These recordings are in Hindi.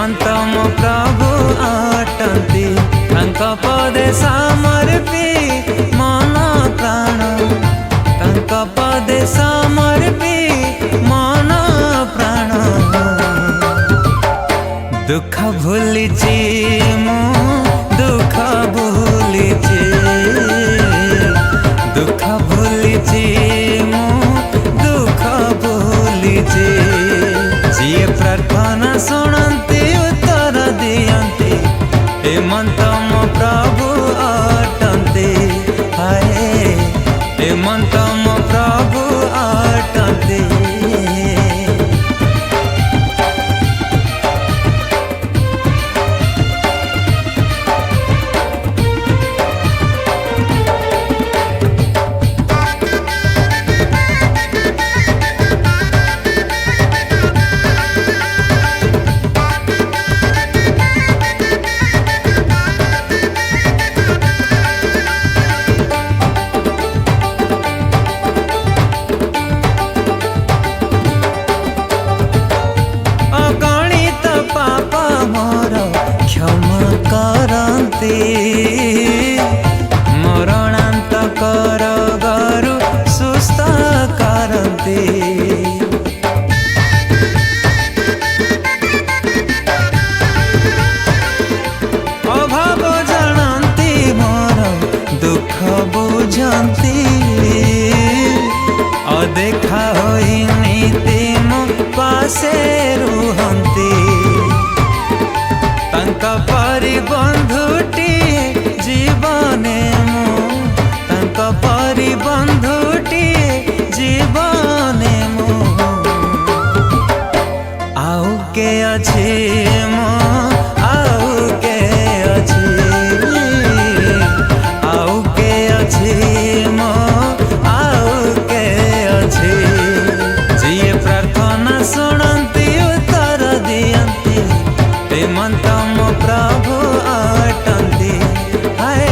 हेमंत मो प्रभु अटंती तांक पदे समर्पी मन प्राण तांक पदे समर्पी मन प्राण दुख भूलिची मु दुख भूलिची दुख भूलिची मु दुख भूलिची जी प्रार्थना शुणती उत्तर दियंती हेमंत मो प्रभु अटंती हाय हेमंत मो प्रभु अटंती मरणांतक रोगरु सुस्थ करती अभाव जानती मोर दुख बुझंती अदेखा होई नीति मो पासे रुहंती तांका परि बंधुटी जीवने मो तांका परि बंधुटी जीवने मो आउ के अछि मो आउ के अछि आउ के अछि मो आउ के अछि जी प्रार्थना शुणती उत्तर दियंती हेमंत मो प्रभु अटंती हाय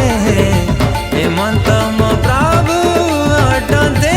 हेमंत मो प्रभु अटंती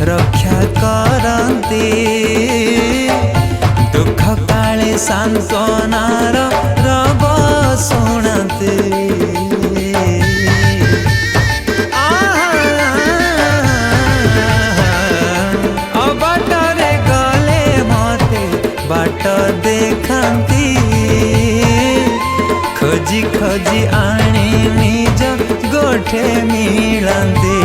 रक्षा करती दुख काले सांत्वनार रब शुणती बाटरे गले मते बाट देखती खोजी खोजी आनी निज गोठे मिलती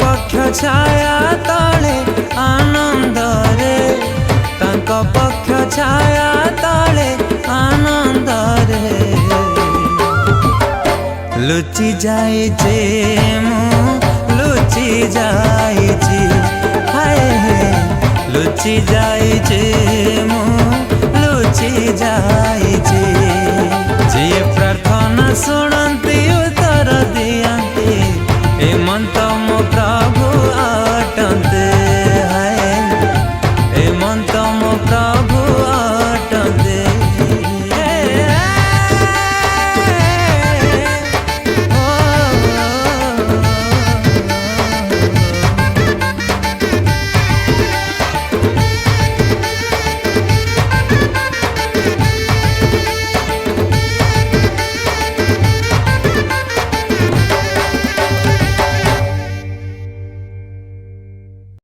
पक्ष छाया तले आनंद रे तांक पक्ष छाया तले आनंद रे लुचि जाइछे मु लुचि जाइछि हाय लुचि जाइछे मु लुचि जाइछि जी प्रार्थना शुण